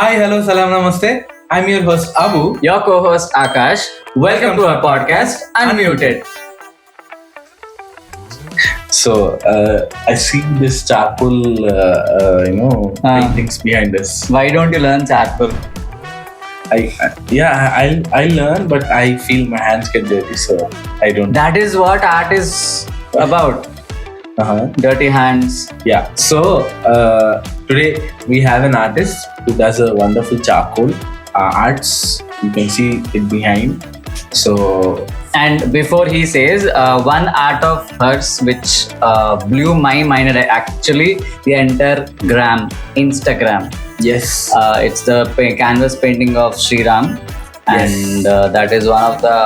Hi, hello, salam, namaste. I'm your host Abu. Your co-host Aakash. Welcome to our podcast, Unmuted. So, I see this charcoal, paintings behind us. Why don't you learn charcoal? I learn, but I feel my hands get dirty, so I don't. That is what art is about. Dirty hands. Yeah. So today we have an artist who does a wonderful charcoal arts. You can see it behind. So And before he says, one art of hers which blew my mind, and actually the entire Instagram. yes, It's the canvas painting of Sri Ram, and that is one of the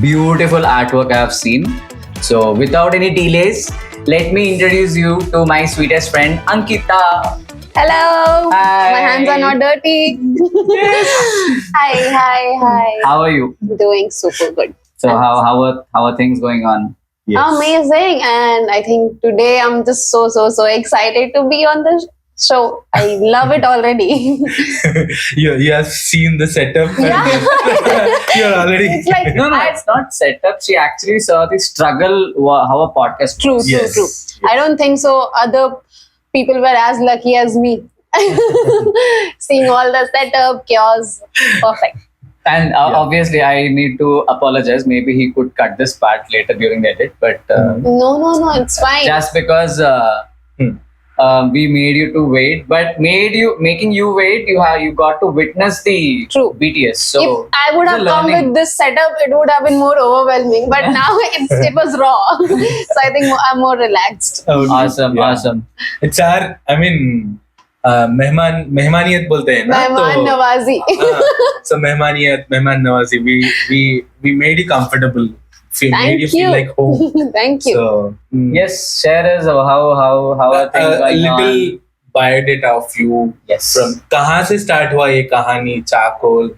beautiful artwork I have seen. So without any delays, let me introduce you to my sweetest friend Ankita. Hello. Hi. My hands are not dirty. Hi. How are you? Doing super good. So how are things going on? yes. Amazing. And I think today I'm just so excited to be on the show. I love it already. you have seen the setup. Yeah. You're already. It's like No, it's not set up. She actually saw the struggle how a podcast. true. Yes. I don't think so. Other people were as lucky as me. Seeing all the setup, chaos. Perfect. And obviously, I need to apologize. Maybe he could cut this part later during the edit, but No, it's fine. just because we made you to wait, but making you wait, you got to witness the True. BTS. So if I would have it's a come learning. with this setup, it would have been more overwhelming. But now it was raw. So I think I'm more relaxed. Awesome, Yeah. awesome. It's our. I mean, मेहमानियत बोलते हैं ना. Mehman Nawazi. So मेहमान नवाजी. We made you comfortable. Made you feel like home. Thank you. So Yes, share us how are things a going little on. biodata of you. Yes. From कहाँ से start हुआ ये कहानी charcoal?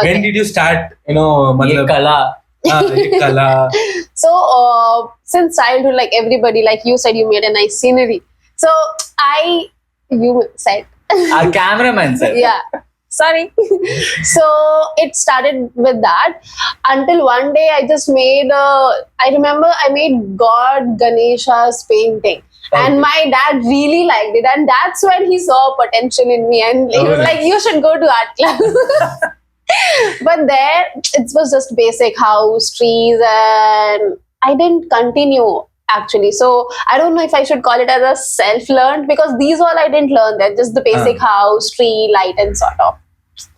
When did you start? ये मतलब कला. ये कला. So since childhood, like everybody, like you said, you made a nice scenery. So you said, Our cameraman said. yeah. Sorry. So it started with that until one day I just made I remember I made God Ganesha's painting. And my dad really liked it, and that's when he saw potential in me, and he was like, "You should go to art class." But there, it was just basic house, trees, and I didn't continue actually. So I don't know if I should call it as a self-learned, because these all I didn't learn. That just the basic house, tree, light, and sort of.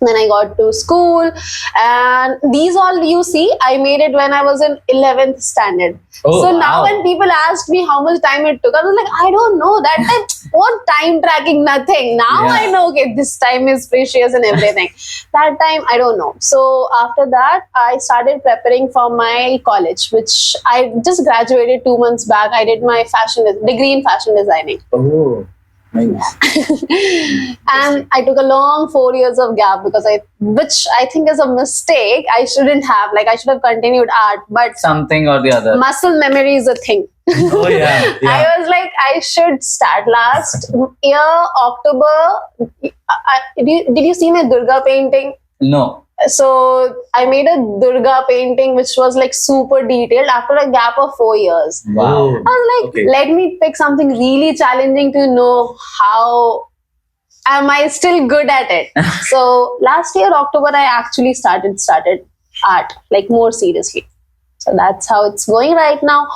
Then I got to school, and these all you see, I made it when I was in 11th standard. Oh, So now wow. when people ask me how much time it took, I was like, I don't know. That time, what time tracking? Nothing. Now Yeah. I know, okay, this time is precious and everything. That time, I don't know. So after that, I started preparing for my college, which I just graduated 2 months back. I did my degree in fashion designing. Oh, nice. And I took a long 4 years of gap which I think is a mistake. I shouldn't have. Like, I should have continued art, but Something or the other. muscle memory is a thing. Oh yeah. I was like, I should start. Last year, October, did you see my Durga painting? No. So I made a Durga painting which was like super detailed after a gap of 4 years. Wow. I was like, Okay. let me pick something really challenging to know how am I still good at it. So last year, October, I actually started art, like more seriously. So that's how it's going right now.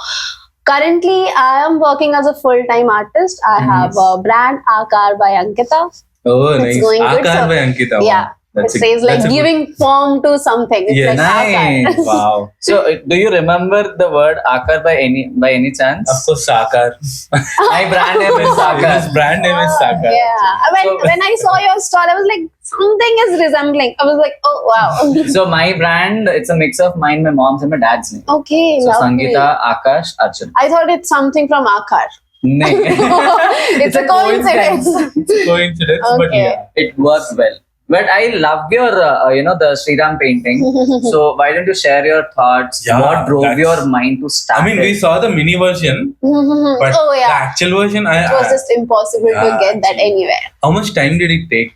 Currently, I am working as a full-time artist. I have a brand, AAKAR by Ankita. Oh, It's nice. going good, Aakar so- by Ankita. Yeah. That's It a- says like that's a good- giving form to something. It's Yes. like AAKAR. Nice. Wow. So, do you remember the word Aakar by any chance? Of course, Saakar. My brand name is His Aakash. brand name is Saakar. Yeah. So- When I saw your stall, I was like, something is resembling. I was like, oh wow. So my brand, it's a mix of mine, my mom's and my dad's name. Okay, So lovely. Sangeeta, Aakash, Arjun. I thought it's something from Aakar. No. It's a coincidence. It's a coincidence, but Okay. yeah. It works well. But I love your, the Sri Ram painting. So why don't you share your thoughts? Yeah, What drove that's- your mind to start I mean, we it? saw the mini version, but Oh the yeah, actual version, it was just impossible to Yeah, get that actually. anywhere. how much time did it take?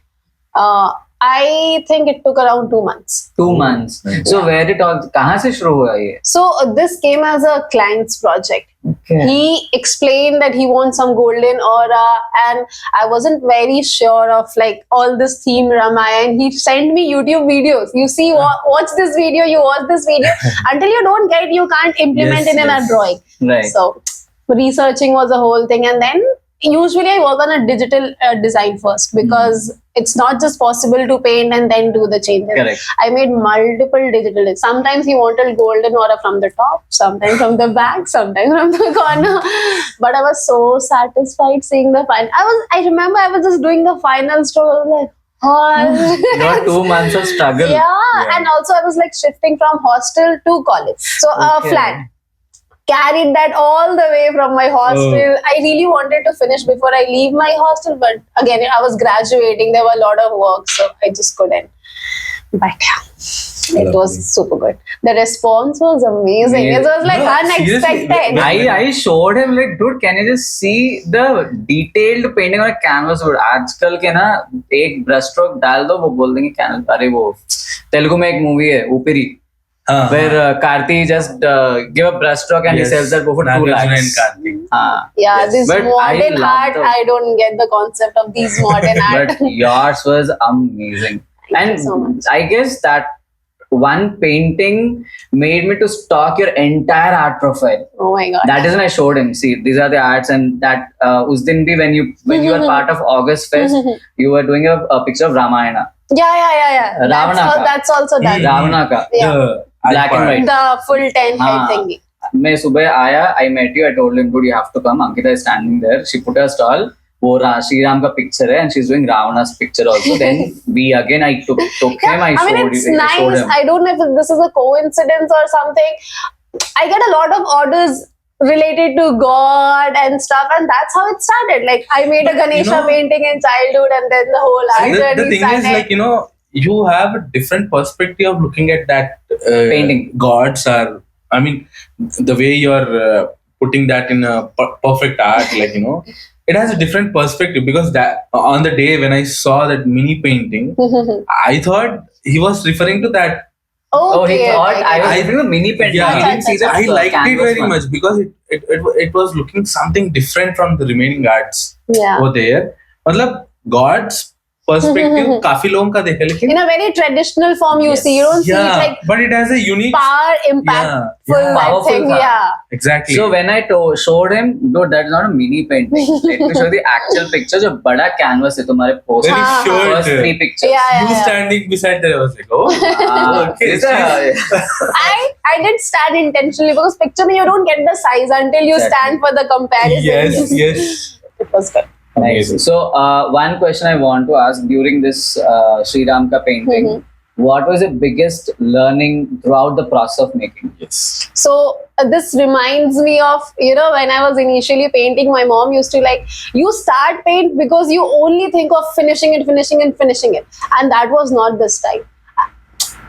I think it took around 2 months. 2 months. So where it all? कहाँ से शुरू हुआ ये? So this came as a client's project. Okay. He explained that he wants some golden aura, and I wasn't very sure of like all this theme Ramayana. He sent me YouTube videos. You see, watch this video, you watch this video. Until you don't get, you can't implement it in a drawing. Right. So researching was a whole thing, and then usually I work on a digital design first, because it's not just possible to paint and then do the changes. Correct. I made multiple digital. Sometimes he wanted golden aura from the top, sometimes from the back, sometimes from the corner. But I was so satisfied seeing the final. I remember I was just doing the final stroke. I was like, oh. Not 2 months of struggle. Yeah, and also I was like shifting from hostel to college. So Okay. flat. Carried that all the way from my hostel. I really wanted to finish before I leave my hostel, but again, I was graduating. There were a lot of work, so I just couldn't. But yeah, it was super good. The response was amazing. It was like No, unexpected. seriously. I showed him like, dude, can you just see the detailed painting on a canvas? Dude, आजकल के ना एक brush stroke डाल दो, वो बोल देंगे canvas. अरे वो तेलुगु में एक movie है ऊपरी, where Karthi just give a brush stroke and he sells that book for 2 lakhs. Yeah, this But I modern love art, the- I don't get the concept of these modern art. But yours was amazing. Thank you And so much. I guess that one painting made me to stalk your entire art profile. Oh my god. That is when I showed him. See, these are the arts, and that us din bhi when you were part of August Fest, you were doing a picture of Ramayana. Yeah. Ravanaka. That's also done. Ravanaka. Yeah. Black and white. The full 10 head हाँ. thingy. मैं सुबह आया, I met you, I told him, dude, you have to come. Ankita is standing there. She put her stall. वो Shri Ram का picture है, and she's doing Ravana's picture also. Then I took him, I I mean, showed it's you. I showed nice. him. I don't know if this is a coincidence or something. I get a lot of orders related to God and stuff, and that's how it started. Like, I made a Ganesha painting in childhood, and then the whole art The journey thing started. is, like, you have a different perspective of looking at that Painting. Gods are, I mean, the way you're putting that in a perfect art, like, it has a different perspective, because that on the day when I saw that mini painting, I thought he was referring to that. Oh, he Okay, thought okay. I was doing a mini painting. Yeah. He didn't see the I liked it canvas very one. much, because it was looking something different from the remaining arts Yeah. over there. मतलब God's perspective काफी लोगों का देखा, लेकिन In a very traditional form, you Yes. see. You don't see it like but it has a unique. power impactful. Yeah. I Powerful think, power. yeah. Exactly. So when I showed him, dude, that's not a mini painting. Let me show the actual picture. जो बड़ा canvas है तुम्हारे post. Very हाँ, short. First 3 pictures. Yeah. You standing beside there, I was like, oh, okay. This is I did stand intentionally, because picture me, you don't get the size until you Exactly. stand for the comparison. yes. It was good. Nice. So one question I want to ask during this Sri Ram ka painting, what was the biggest learning throughout the process of making? Yes. So this reminds me of, when I was initially painting, my mom used to like, you start paint because you only think of finishing it. And that was not this time.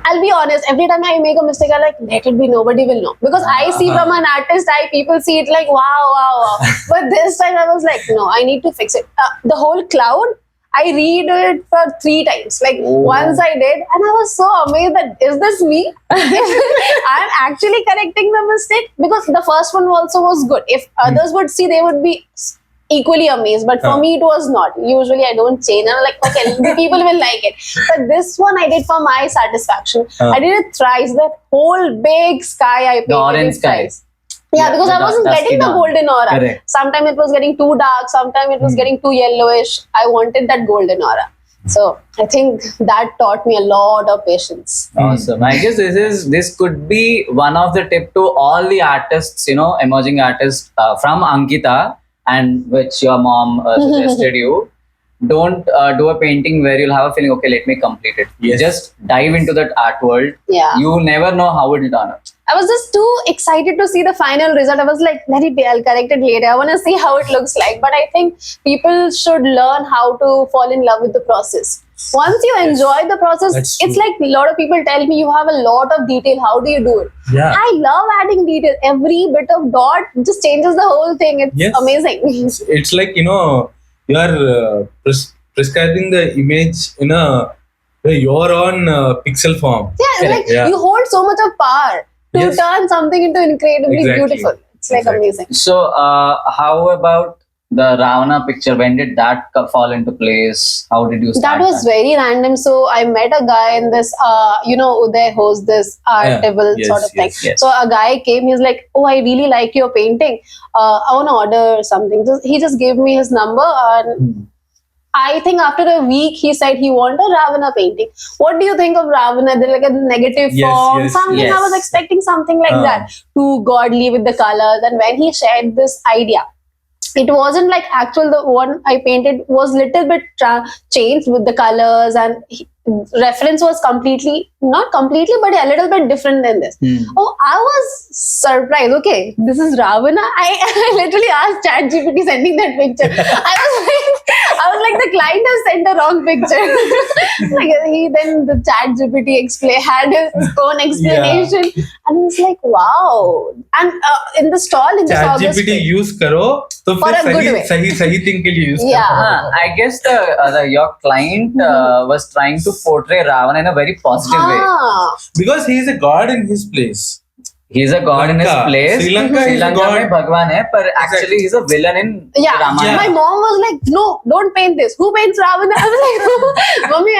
I'll be honest, every time I make a mistake, I'm like, let it be, nobody will know. Because I see from an artist eye, people see it like, wow. But this time I was like, no, I need to fix it. The whole cloud, I read it for 3 times. Like, once I did, and I was so amazed that, is this me? I'm actually correcting the mistake. Because the first one also was good. If others would see, they would be equally amazed, but for me it was not. Usually I don't change, I'm like, okay, the people will like it, but this one I did for my satisfaction. I did it thrice. That whole big sky I painted The orange it sky. thrice. Yeah, because I wasn't dusky getting the dawn. golden aura. Correct. Sometimes it was getting too dark, sometimes it was getting too yellowish. I wanted that golden aura. So I think that taught me a lot of patience. Awesome. I guess this could be one of the tip to all the artists, emerging artists from Ankita, and which your mom suggested you. Don't do a painting where you'll have a feeling, okay, let me complete it. Yes. Just dive into that art world. Yeah. You never know how it will turn out. I was just too excited to see the final result. I was like, let it be, I'll correct it later. I want to see how it looks like. But I think people should learn how to fall in love with the process. Once you enjoy the process, That's it's true. like a lot of people tell me, you have a lot of detail. How do you do it? Yeah. I love adding detail. Every bit of dot just changes the whole thing. It's Yes. amazing. It's like, you're prescribing the image in your own pixel form. Yeah, Correct. like Yeah. you hold so much of power to Yes. turn something into incredibly Exactly. beautiful. It's like Exactly. amazing. So, how about the Ravana picture? When did that fall into place? How did you start That was very random. So I met a guy in this, Uday hosts this art Yeah. table Yes, sort of thing. yes, yes. So a guy came. He's like, "Oh, I really like your painting. I want to order something." He just gave me his number, and I think after a week, he said he wanted a Ravana painting. What do you think of Ravana? They're like a negative Yes, form, yes, something. yes. I was expecting something like Ah. that, too godly with the colors. And when he shared this idea, it wasn't like actual. The one I painted was little bit changed with the colors, and reference was not completely, but a little bit different than this. Oh, I was surprised. Okay, this is Ravana. I literally asked ChatGPT sending that picture. I was like, the client has sent the wrong picture. Like then the ChatGPT had his own explanation, and it's like, wow. And in the stall in this August ChatGPT Fair- use करो तो For फिर a good way. सही thing के लिए use करो. Yeah. I guess your client was trying to portray Ravana in a very positive way. Ah, Because he is a god in his place. He's a god in his Lanka. place. Sri Lanka is a god. में भगवान है, but actually he's a villain in yeah. Ramayana. My mom was like, "No, don't paint this. Who paints Ravana?" I was like, "Mommy,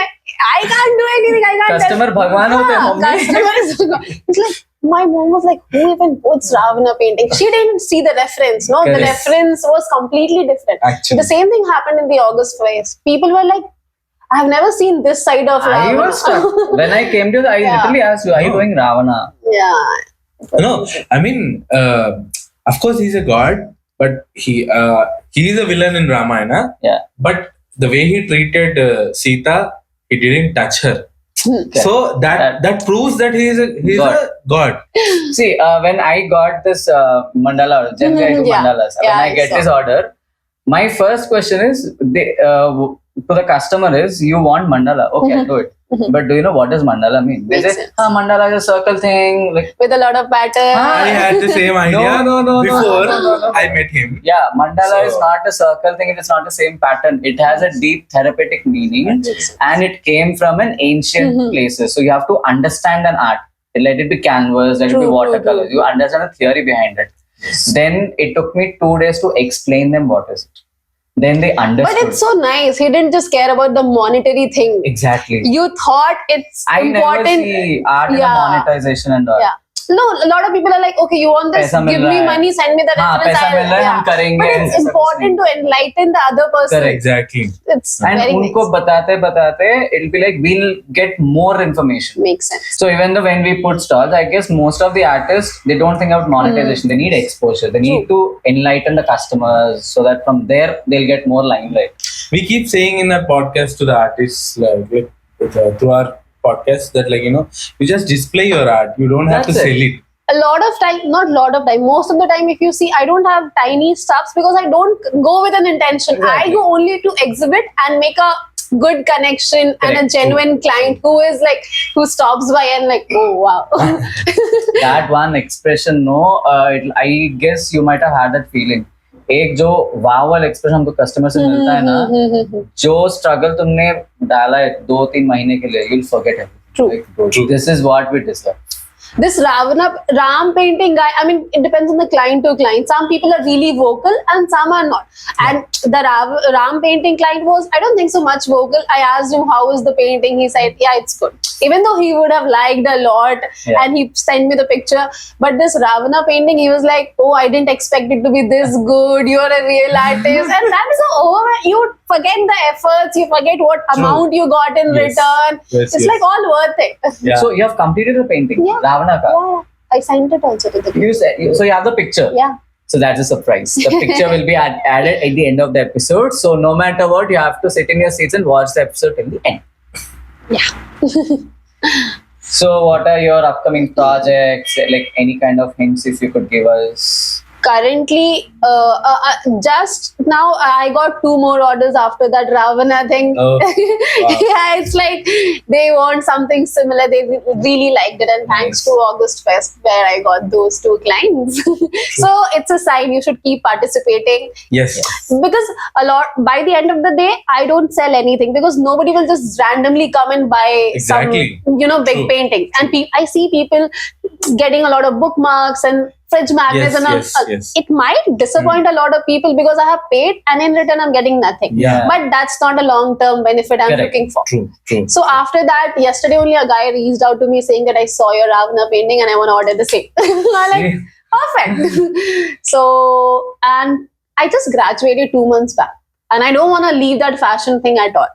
I can't do anything. I can't." Customer भगवान होते हैं, mummy. Customer is भगवान. It's like my mom was like, "Who even puts Ravana painting?" She didn't see the reference. No, the Correct. reference was completely different. Actually. The same thing happened in the August Fest. People were like, "I've never seen this side of I Ravana." was stuck. When I came to, I Yeah. literally asked you, "Are you No. doing Ravana?" Yeah. No, I mean, of course he's a god, but he is a villain in Ramayana. Yeah. But the way he treated Sita, he didn't touch her. Okay. So that proves that he is God. a god. See, when I got this mandala, generally I do Yeah. mandalas. Yeah, When I I get saw. this order, my first question is, to the customer is, you want mandala? Okay, I'll do it. But do you know what does mandala mean? They Makes say, sense. mandala is a circle thing. Like, With a lot of pattern. I had the same idea no, before no. I met him. yeah, mandala So- is not a circle thing. It is not the same pattern. It has a deep therapeutic meaning, and it came from an ancient places. So you have to understand an art. Let it be canvas, let it be True, watercolor. true. You understand the theory behind it. Then it took me 2 days to explain them what is it. Then they understood. But it's so nice. He didn't just care about the monetary thing. Exactly. You thought it's I important. never see art in a Yeah. monetization and all. Yeah. No, a lot of people are like, okay, you want this? पैसा मिल Give रहा me है. money, send me the हाँ, reference. पैसा मिल रहा है, हम करेंगे. But it's ऐसा important to enlighten the other person. Correct. Exactly. It's And very उनको nice. बताते बताते it'll be like we'll get more information. Makes sense. So even though when we put stalls, I guess most of the artists, they don't think about monetization. They need exposure. They need to enlighten the customers so that from there they'll get more limelight. We keep saying in our podcast to the artists, through our podcast, that you just display your art. You don't have That's to it. sell it. A lot of time, not lot of time, most of the time, if you see, I don't have tiny stuffs because I don't go with an intention. Exactly. I go only to exhibit and make a good connection and a Correct. genuine client who stops by and like, oh wow. That one expression, no, I guess you might have had that feeling. एक जो वाव वाला expression हमको customer से मिलता है ना, जो struggle तुमने डाला है 2-3 महीने के लिए, you'll forget it. True. True. This is what we deserve. This Ram painting guy, I mean, it depends on the client to client. Some people are really vocal and some are not. And the Ram painting client was, I don't think so much vocal. I asked him, how is the painting? He said, yeah, it's good. Even though he would have liked a lot and he sent me the picture. But this Ravana painting, he was like, oh, I didn't expect it to be this good. You're a real artist. And that is so you forget the efforts, you forget what amount you got in Yes. return. Yes, It's yes. like all worth it. Yeah. So you have completed the painting, Yeah. Ravana ka. Yeah, I sent it also to the You said, so you have the picture. Yeah. So that's a surprise. The picture will be added at the end of the episode. So no matter what, you have to sit in your seats and watch the episode till the end. Yeah. So what are your upcoming projects? Like any kind of hints if you could give us? currently, just now I got 2 more orders after that Ravana thing. Oh, wow. Yeah, it's like they want something similar. They really liked it, and thanks to August Fest where I got those 2 clients. So it's a sign you should keep participating. Yes. Because a lot, by the end of the day, I don't sell anything because nobody will just randomly come and buy Exactly. some, big True. paintings. And I see people getting a lot of bookmarks and fridge magnets Yes, and all. yes, yes. It might disappoint a lot of people because I have paid and in return I'm getting nothing. Yeah. But that's not a long-term benefit I'm Correct. looking for. True. True. So after that, yesterday only a guy reached out to me saying that I saw your Ravana painting and I want to order the same. I'm like, perfect. So, and I just graduated 2 months back and I don't want to leave that fashion thing at all.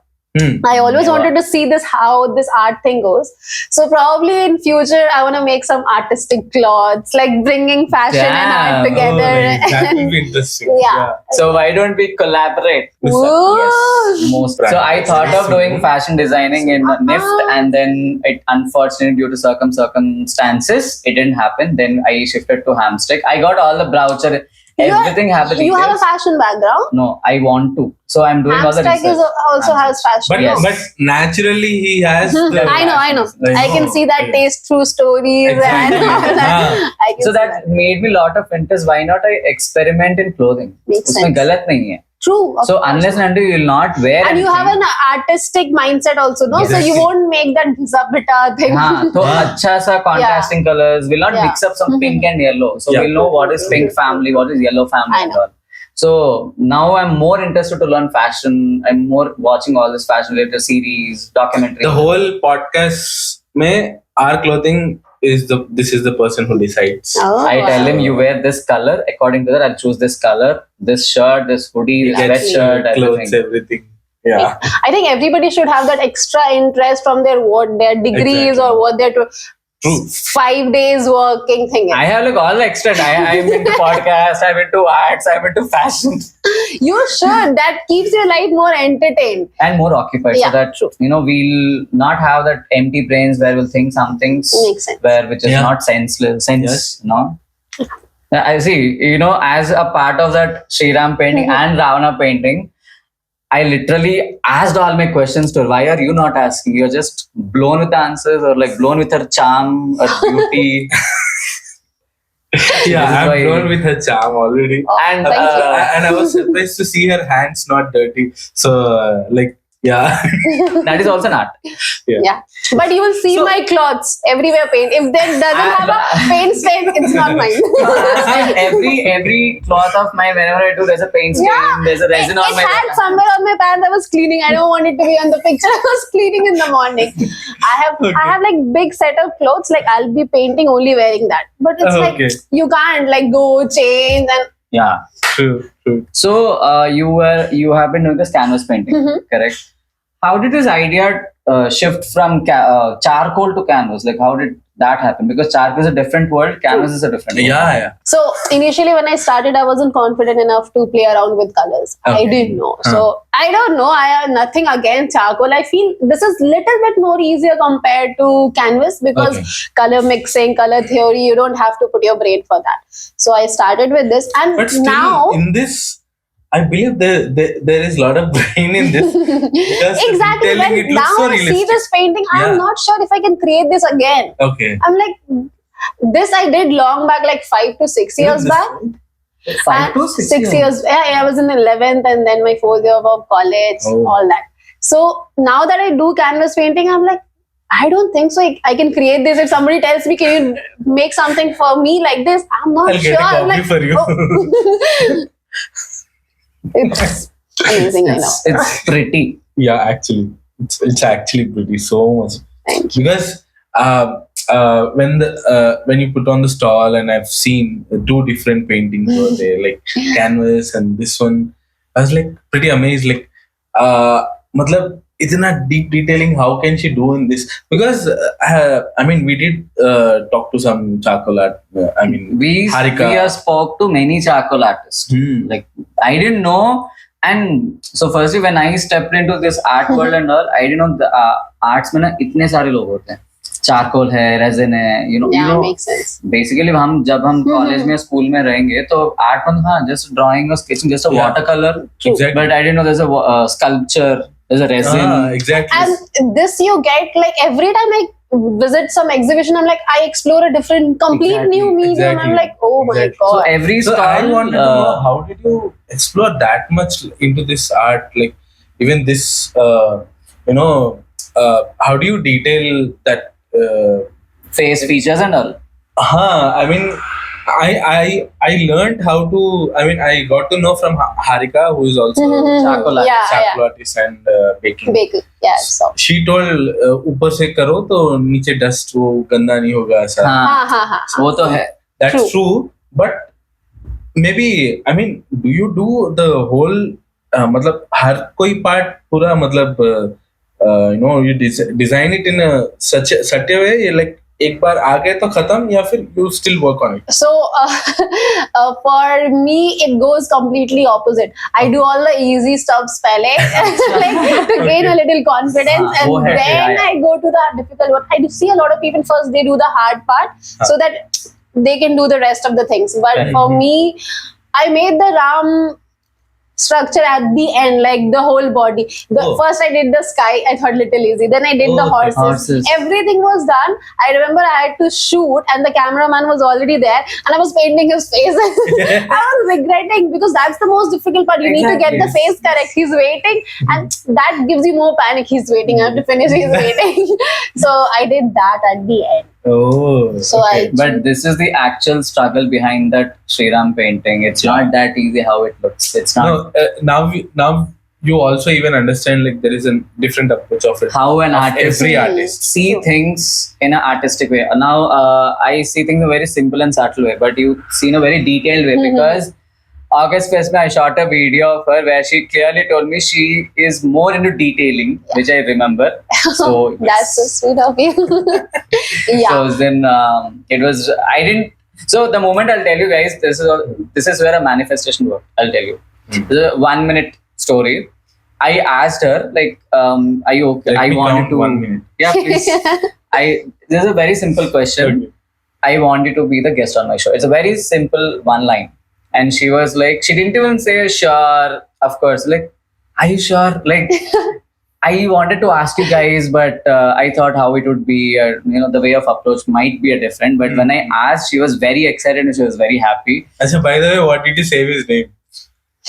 I always wanted to see how this art thing goes. So probably in future, I want to make some artistic clothes, like bringing fashion and art Damn. together. That will be interesting. Yeah. So why don't we collaborate? Ooh. Yes, most. So I thought of doing fashion designing in NIFT, and then it unfortunately due to circumstances it didn't happen. Then I shifted to Hamstick. I got all the browser, everything happened. You have a fashion background? No, I want to. So I'm doing all the Hamstack research. also has fashion. But Yes. but naturally he has. The I know. Like, I can see that taste through stories Exactly. and all that. Yeah. I can So see that made me a lot of interest. Why not I experiment in clothing? Makes उसमें sense. गलत नहीं है. True. of So course. unless and until you will not wear And you have anything, an artistic mindset also, no? So you Exactly. won't make that bita thing. हाँ, तो अच्छा सा contrasting colors. We'll not Yeah. mix up some pink and yellow. So Yeah. we'll know what is pink family, what is yellow family I and know. all. So now I'm more interested to learn fashion. I'm more watching all this fashion related series, documentaries. The whole podcast mein our clothing is this is the person who decides. Oh, I tell wow. him you wear this color. According to that, I'll choose this color, this shirt, this hoodie, He this gets sweatshirt, clothes, everything. everything. Yeah. I think everybody should have that extra interest from what their degrees Exactly. or what their True. 5 days working thing is. I have like all the extra. I'm into podcast. I'm into arts. I'm into fashion You should. That keeps your life more entertained. and more occupied. Yeah, So that true. we'll not have that empty brains where we'll think some things Makes sense. which is Yeah. not senseless. Yes. I see. As a part of that Sriram painting and Ravana painting, I literally asked all my questions to her. Why are you not asking? You're just blown with the answers or like blown with her charm or beauty. Yeah, This is I'm why- blown with her charm already. And Thank you. And I was surprised to see her hands not dirty. So yeah. that is also an art. Yeah. But you will see So- my clothes everywhere paint. If there doesn't have a paint stain, it's not mine. every cloth of mine, whenever I do, there's a paint stain, Yeah. there's a resin on It my had somewhere on my pants. I was cleaning. I don't want it to be on the picture. I was cleaning in the morning. I have like big set of clothes. Like I'll be painting only wearing that. But it's Okay. like you can't like go change and Yeah. True. So you have been doing this canvas painting, correct? How did this idea shift from charcoal to canvas? Like how did that happen? Because charcoal is a different world, canvas is a different world. Yeah. so initially when I started, I wasn't confident enough to play around with colors. I Okay. didn't know. So I don't know. I have nothing against charcoal. I feel this is little bit more easier compared to canvas because Okay. color mixing, color theory, you don't have to put your brain for that. So I started with this, and But still, now in this, I believe there is a lot of brain in this. Because exactly detailing, when it looks now so I see realistic. this painting, I Yeah. am not sure if I can create this again. Okay. I'm like, this I did long back, like 5 to 6 years This- back. 5 to 6 6 years. Yeah, I was in 11th and then my 4th year of college, Oh. all that. So now that I do canvas painting, I'm like, I don't think so. I can create this. If somebody tells me, can you make something for me like this? I'm not I'll sure. get a I'm copy like, for you. oh. It's amazing, I know. It's pretty. Yeah, actually, it's actually pretty so much. Thank Because when you put on the stall, and I've seen 2 different paintings over there, like canvas and this one, I was like pretty amazed. Like, matlab, itna deep detailing, how can she do in this? Because I mean, we did talk to some charcoal art. We Harika. have spoke to many charcoal artists. Like I didn't know, and so firstly when I stepped into this art world and all, I didn't know the arts में ना इतने सारे लोग होते हैं. Charcoal है, resin है, you know, makes sense. basically जब हम कॉलेज में स्कूल में रहेंगे तो आर्ट में हाँ just drawing or sketching, just a watercolor. Exactly. But I didn't know there's a sculpture, there's a resin. Exactly. And this you get like every time I visit some exhibition, I'm like, I explore a different, complete new medium. I'm like, oh my god. So every So stall, I wanted to know, how did you explore that much into this art? Like even this, how do you detail that? face features and all. I mean, I learned how to. I mean, I got to know from Harika, who is also charcoal charcoal artist and baking. Yeah, so. She told ऊपर से करो तो नीचे dust वो गंदा नहीं होगा ऐसा. हाँ, वो तो है. That's true, but maybe I mean, do you do the whole? मतलब हर कोई part पूरा मतलब you design it in such a way like एक बार आ गए तो खत्म या फिर you still work on it? So for me it goes completely opposite. I do all the easy stuffs pehle like to gain a little confidence, and then I go to the difficult one. I do see a lot of people first they do the hard part so that they can do the rest of the things. But for me, I made the ram structure at the end, like the whole body. First I did the sky, I thought little easy. Then I did the horses. Everything was done. I remember I had to shoot and the cameraman was already there and I was painting his face. I was regretting because that's the most difficult part. You need to get the face correct. He's waiting and that gives you more panic. He's waiting, I have to finish, he's waiting. So I did that at the end. So but this is the actual struggle behind that Sriram painting. It's not that easy how it looks. It's not. Now you also even understand like there is a different approach of it. How an artist, every artist see things in an artistic way. Now I see things in a very simple and subtle way, but you see in a very detailed way because August Fest I shot a video of her where she clearly told me she is more into detailing, which I remember. So that's so sweet of you. So then it was, I didn't. So the moment I'll tell you guys, this is where a manifestation worked. I'll tell you. This is a 1 minute story. I asked her like, are you okay? Let I me wanted count to. 1 minute. Yeah, please. This is a very simple question. Okay. I want you to be the guest on my show. It's a very simple one line. And she was like, she didn't even say sure, of course. Like, are you sure? Like, I wanted to ask you guys, but I thought how it would be, the way of approach might be a different. But when I asked, she was very excited and she was very happy. Achha, by the way, what did you save his name?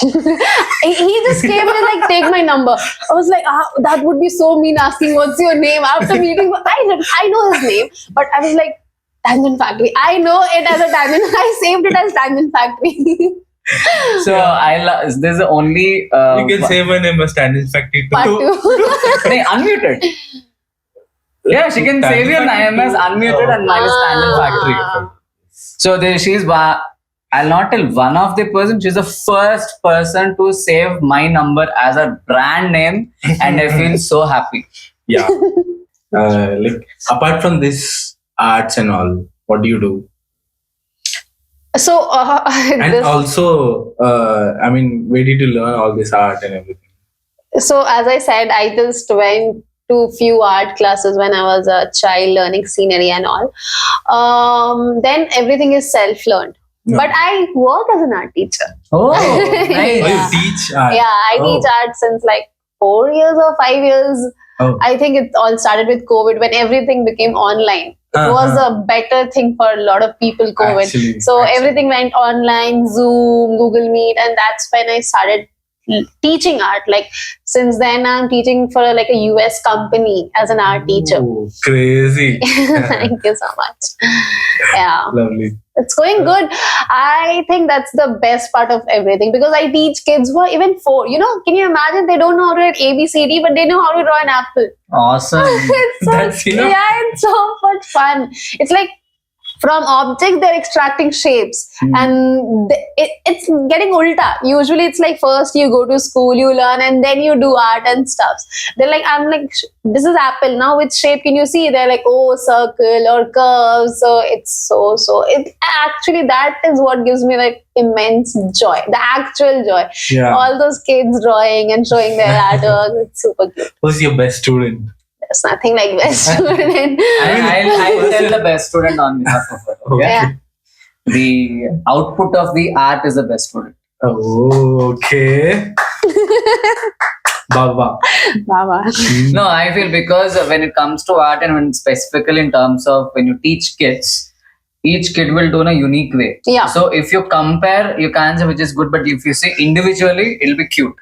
He just came and like, take my number. I was like, that would be so mean asking what's your name after meeting. I know his name, but I was like, Tangent Factory. I know it as a tangent. I saved it as Tangent Factory. So this is the only. You can save my name as Tangent Factory too. Part two. Unmuted. Yeah, she can save your name as unmuted and mine is Tangent Factory. So she's. I'll not tell one of the person. She's the first person to save my number as a brand name, and I feel so happy. Yeah. Like apart from this arts and all, what do you do? So and also, I mean, where did you learn all this art and everything? So as I said, I just went to few art classes when I was a child, learning scenery and all. Then everything is self-learned. No. But I work as an art teacher. Oh, nice. Oh, you teach art? Yeah, I teach art since like 4 years or 5 years. Oh. I think it all started with COVID when everything became online. It was a better thing for a lot of people, COVID. Actually. Everything went online, Zoom, Google Meet, and that's when I started teaching art. Like since then I'm teaching for like a US company as an art teacher. Crazy. Thank you so much. Yeah. Lovely. It's going good. I think that's the best part of everything because I teach kids who are even 4. Can you imagine they don't know how to write ABCD, but they know how to draw an apple. Awesome. It's so much fun. It's like from objects they're extracting shapes and it's getting ulta. Usually it's like first you go to school, you learn and then you do art and stuff. They're like, I'm like, this is apple, now which shape can you see? They're like, oh, circle or curve. So it's it actually, that is what gives me like immense joy, the actual joy. All those kids drawing and showing their artwork. It's super cute. Who's your best student? There's nothing like best student. I'll tell the best student on behalf of her. Okay? Yeah. The output of the art is the best student. Oh, okay. Baba. Baba. No, I feel because when it comes to art and when specifically in terms of when you teach kids, each kid will do in a unique way. Yeah. So if you compare, you can't say which is good, but if you say individually, it'll be cute.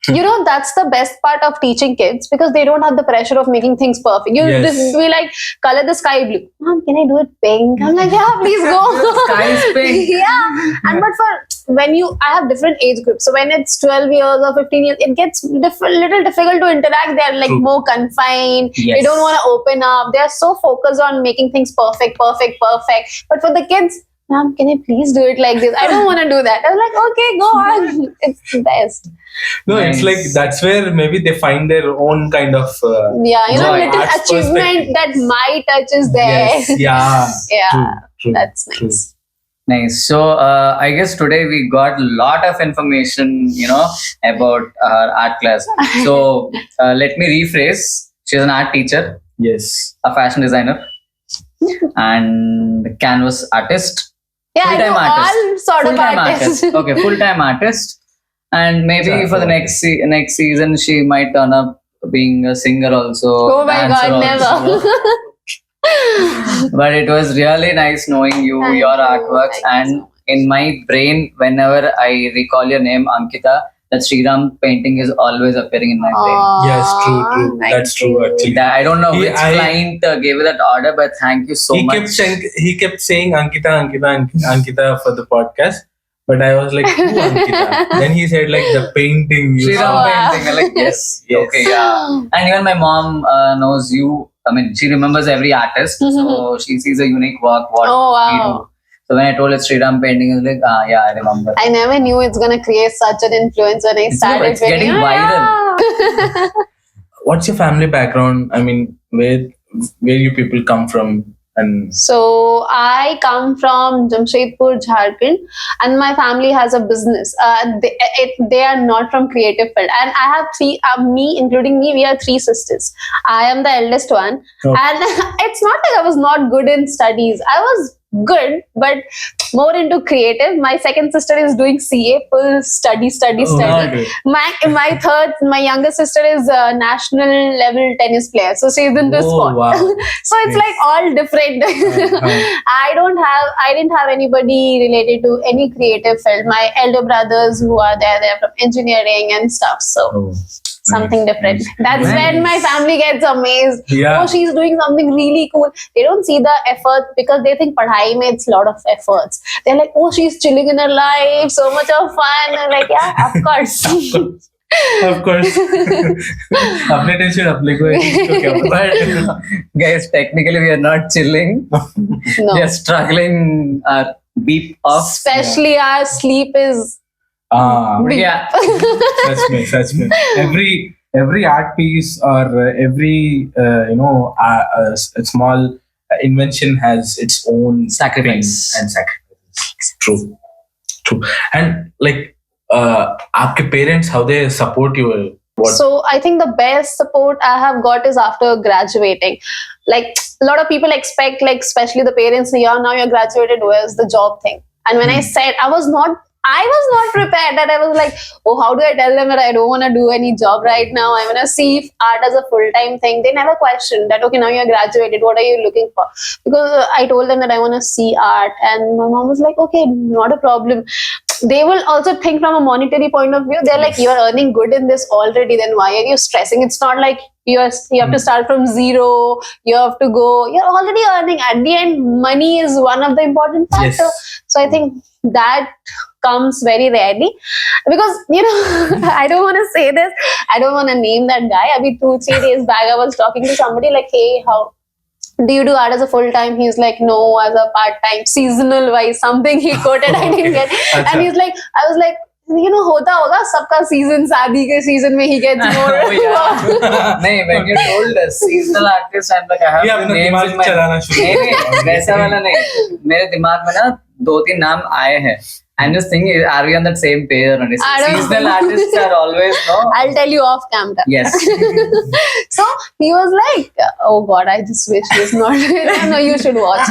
You know, that's the best part of teaching kids because they don't have the pressure of making things perfect. You Yes. just be like, color the sky blue. Mom, can I do it pink? I'm like, yeah, please go. Sky is pink. Yeah. And but for when I have different age groups. So when it's 12 years or 15 years, it gets little difficult to interact. They're like True. more confined. Yes. They don't want to open up. They're so focused on making things perfect. But for the kids, Mom, can I please do it like this? I don't want to do that. I was like, okay, go on. It's the best. No, Nice. it's like that's where maybe they find their own kind of. Yeah, you know, Joy. little Arts achievement that my touch is there. Yes, yeah. Yeah, True. that's True. nice. Nice. So I guess today we got a lot of information, about our art class. So let me rephrase. She's an art teacher, Yes. a fashion designer, and canvas artist. Yeah, I Full-time know artist. all sort of Full-time artists. artist. Okay, full-time artist. And maybe Yeah, for the next season, she might turn up being a singer also. Oh my dancer God, also. never. But it was really nice knowing you, Thank your you. artworks, Thank you and so much. in my brain, whenever I recall your name, Ankita, that Sriram painting is always appearing in my brain. Yes, true. Thank That's true, you. actually. That, I don't know which I- client gave you that order, but thank you so much. He kept saying Ankita for the podcast, but I was like, who Ankita? Then he said like the painting. You Sriram saw. wow. painting. I'm like, yes, Yes. okay, yeah. And even my mom knows you. I mean, she remembers every artist, so she sees a unique work what Oh, we wow. do. So when I told her Sriram painting, I was like, yeah, I remember. I never knew it's gonna create such an influence when I started. It's getting viral. Yeah. What's your family background? I mean, where you people come from? And So I come from Jamshedpur, Jharkhand, and my family has a business. They are not from creative field, and I have three. Me, including me, we are three sisters. I am the eldest one, Oh. and it's not like I was not good in studies. I was good, but more into creative. My second sister is doing CA, full study. okay. My younger sister is a national level tennis player, so she's in this Oh, sport. wow. So it's Yes. like all different. Uh-huh. I didn't have anybody related to any creative field. My elder brothers who are there, they're from engineering and stuff. So Oh, something nice, different. nice. That's Nice. when my family gets amazed. Yeah. Oh, she's doing something really cool. They don't see the effort because they think padhai mein it's a lot of efforts. They're like, oh, she's chilling in her life, so much of fun. I'm like, yeah, of course. Of course. अपने tension अपने को है, इसको क्या पता? But guys, technically we are not chilling. No. We are struggling our beep off. Especially our sleep is big. Yeah. Such me. Every art piece or every a small invention has its own Sacrifice. pain and sacrifice. True. And like, आपके parents, how they support you? What? So I think the best support I have got is after graduating. Like a lot of people expect, like especially the parents, yeah, now you're graduated, where's the job thing? And when I said I was not prepared, that I was like, oh, how do I tell them that I don't want to do any job right now? I want to see art as a full-time thing. They never questioned that, okay, now you're graduated, what are you looking for? Because I told them that I want to see art, and my mom was like, okay, not a problem. They will also think from a monetary point of view. They're like, you're earning good in this already, then why are you stressing? It's not like you have to start from zero. You have to go. You're already earning. At the end, money is one of the important factors. Yes. So I think that comes very rarely because I don't want to say this. I don't want to name that guy. Abhi 2-3 days back, I was talking to somebody like, hey, how do you do art as a full time? He's like, no, as a part time, seasonal wise, something he quoted. I didn't get. And he's like, I was like, hota hoga sabka season, shaadi ke season mein he gets more. Oh, yeah. नहीं, when you told us seasonal artist, I'm like, I have ये few अपना names दिमाग in my चलाना शुरू नहीं, कर दिया। वैसा वाला नहीं. मेरे दिमाग में ना 2-3 नाम आए हैं. I'm just thinking, are we on that same page or not? I don't Seasonal know. artists are always I'll tell you off camera. Yes. So he was like, oh God, I just wish he's not. No, you should watch.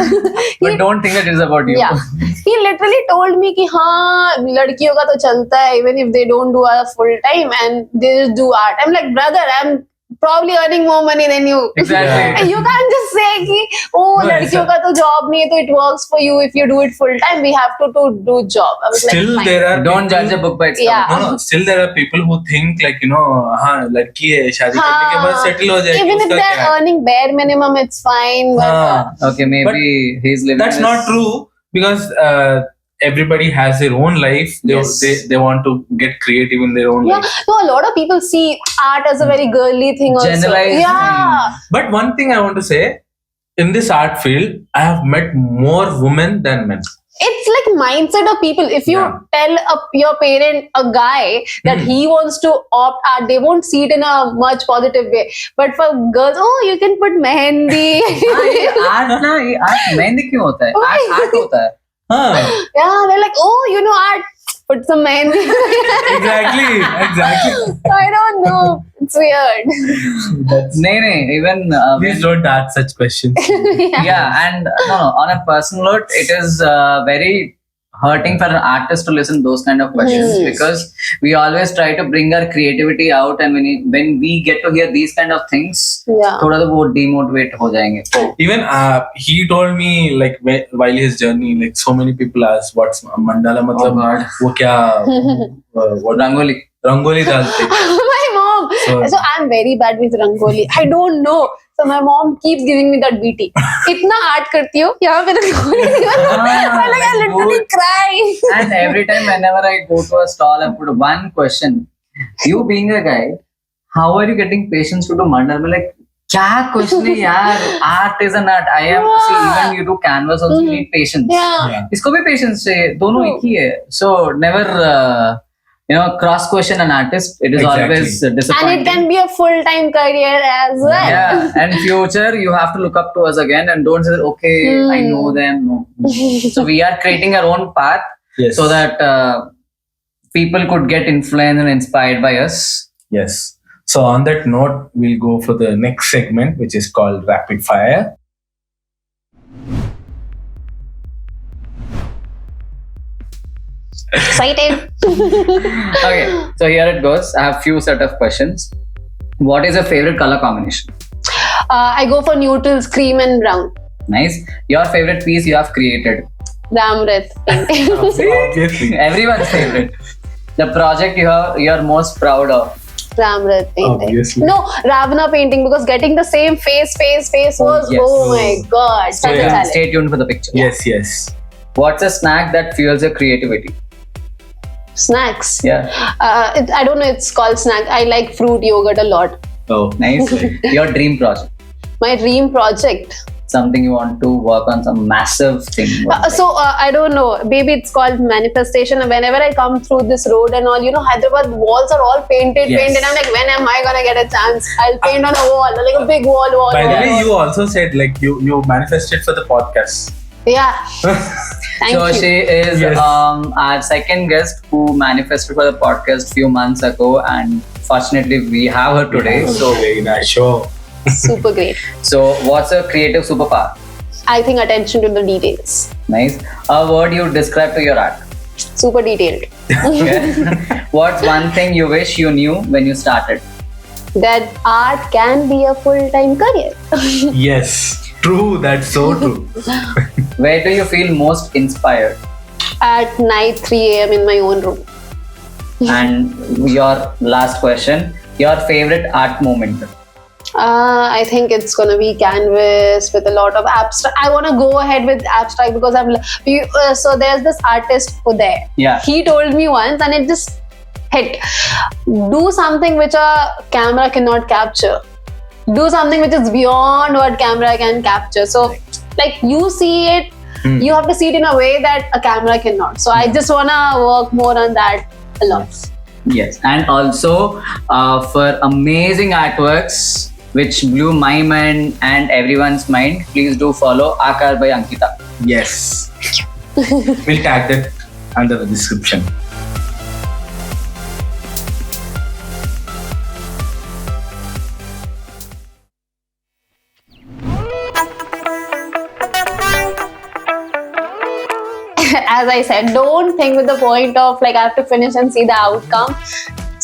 But don't think that it is about you. Yeah. He literally told me कि हाँ लड़कियों का तो चलता है even if they don't do a full time and they just do art. I'm like, brother, I'm probably earning more money than you. Exactly. And you can't just say कि oh No, लड़कियों का तो job नहीं है तो it works for you if you do it full time. We have to do job. I was Still like, fine. there are Don't people- judge a book by its Yeah. cover. No, still there are people who think like हाँ लड़की है शादी करने के बाद settle हो जाएगी Even if उसका they're क्या है? earning bare minimum, it's fine. But हाँ, Okay, maybe he's living. that's not true because everybody has their own life. They want to get creative in their own yeah, life. no, a lot of people see art as a very girly thing also. Generalized Yeah. But one thing I want to say, in this art field, I have met more women than men. It's like mindset of people. If you Yeah. tell your parent, a guy, that he wants to opt art, they won't see it in a much positive way. But for girls, oh, you can put mehendi. Art ना ये art mehndi क्यों होता है? Art होता है. हाँ, Yeah, they're like, oh, you know art. Put some mehendi. exactly. I don't know. It's weird. नहीं even Please don't ask such questions. yeah, and no, on a personal note, it is very hurting for an artist to listen those kind of questions because we always try to bring our creativity out, and when we get to hear these kind of things, Yeah. थोड़ा तो वो demotivate हो जाएंगे. Even he told me like while his journey, like so many people asked what's mandala मतलब God. वो क्या what rangoli. Rangoli डालते. My mom. So I'm very bad with rangoli. I don't know. So my mom keeps giving me that BT. इतना art करती हो यहाँ पे रंगोली नहीं बना. I like I literally cry. And every time whenever I go to a stall, I put one question. You being a guy, how are you getting patience to do mandala? I'm like, क्या question है यार? Art is an art. I am see even you do canvas also you need patience. Yeah. इसको भी patience चाहिए. दोनों एक ही है. So never cross question an artist. It is Exactly. always disappointing. And it can be a full-time career as well. Yeah, and future you have to look up to us again and don't say okay I know them. No. So we are creating our own path Yes. so that people could get influenced and inspired by us. Yes. So on that note, we'll go for the next segment, which is called Rapid Fire. Excited. Okay, so here it goes. I have few set of questions. What is your favorite color combination? I go for neutrals, cream and brown. Nice. Your favorite piece you have created. Ramrit painting. Obviously. Everyone's favorite. The project you're most proud of. Ramrit painting. Obviously. No, Ravana painting because getting the same face was yes. oh my god, such a yeah. challenge. Stay tuned for the picture. Yes. What's a snack that fuels your creativity? Snacks. Yeah. I don't know. It's called snack. I like fruit yogurt a lot. Oh, Nice. Your dream project. My dream project. Something you want to work on, some massive thing. I don't know. Maybe it's called manifestation. Whenever I come through this road and all, Hyderabad walls are all painted. Yes. I'm like, when am I gonna get a chance? I'll paint on a wall, like a big wall. By the way, wall. you also said like you manifested for the podcast. Yeah. Thank So you. she is Yes. our second guest who manifested for the podcast few months ago, and fortunately we have her today. So very nice show. Super great. So what's a creative superpower? I think attention to the details. Nice. A word you describe to your art. Super detailed. What's one thing you wish you knew when you started? That art can be a full-time career. Yes, true. That's so true. Where do you feel most inspired? At night, 3 a.m. in my own room. And your last question, your favorite art moment? I think it's gonna be canvas with a lot of abstract. I want to go ahead with abstract because so there's this artist who there. Yeah. He told me once, and it just hit. Do something which a camera cannot capture. Do something which is beyond what camera can capture. So, like you see it, you have to see it in a way that a camera cannot. So I just wanna work more on that a lot. Yes, and also for amazing artworks which blew my mind and everyone's mind, please do follow AAKAR by Ankita. Yes. We'll tag that under the description. As I said, don't think with the point of like I have to finish and see the outcome.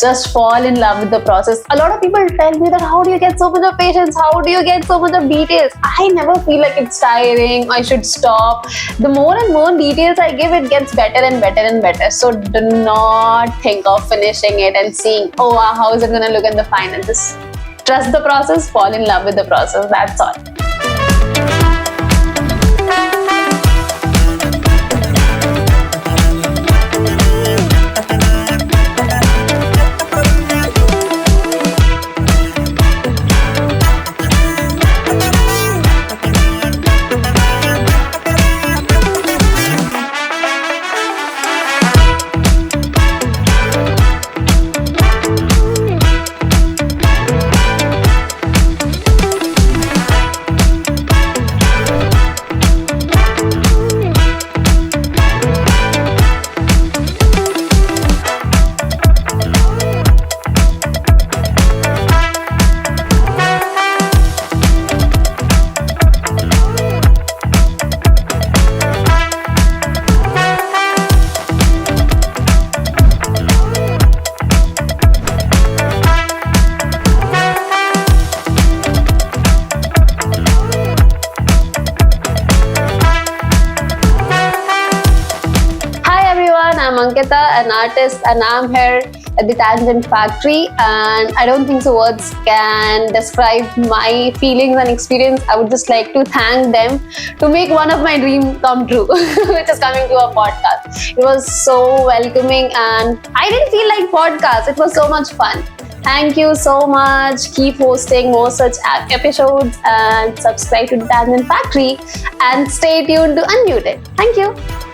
Just fall in love with the process. A lot of people tell me that how do you get so much of patience? How do you get so much of details? I never feel like it's tiring. I should stop. The more and more details I give, it gets better and better and better. So do not think of finishing it and seeing, oh, wow, how is it going to look in the final? Just trust the process, fall in love with the process. That's all. I'm Ankita, an artist, and I'm here at the Tangent Factory. And I don't think so words can describe my feelings and experience. I would just like to thank them to make one of my dreams come true, which is coming to a podcast. It was so welcoming, and I didn't feel like podcast. It was so much fun. Thank you so much. Keep hosting more such episodes and subscribe to the Tangent Factory and stay tuned to Unmuted. Thank you.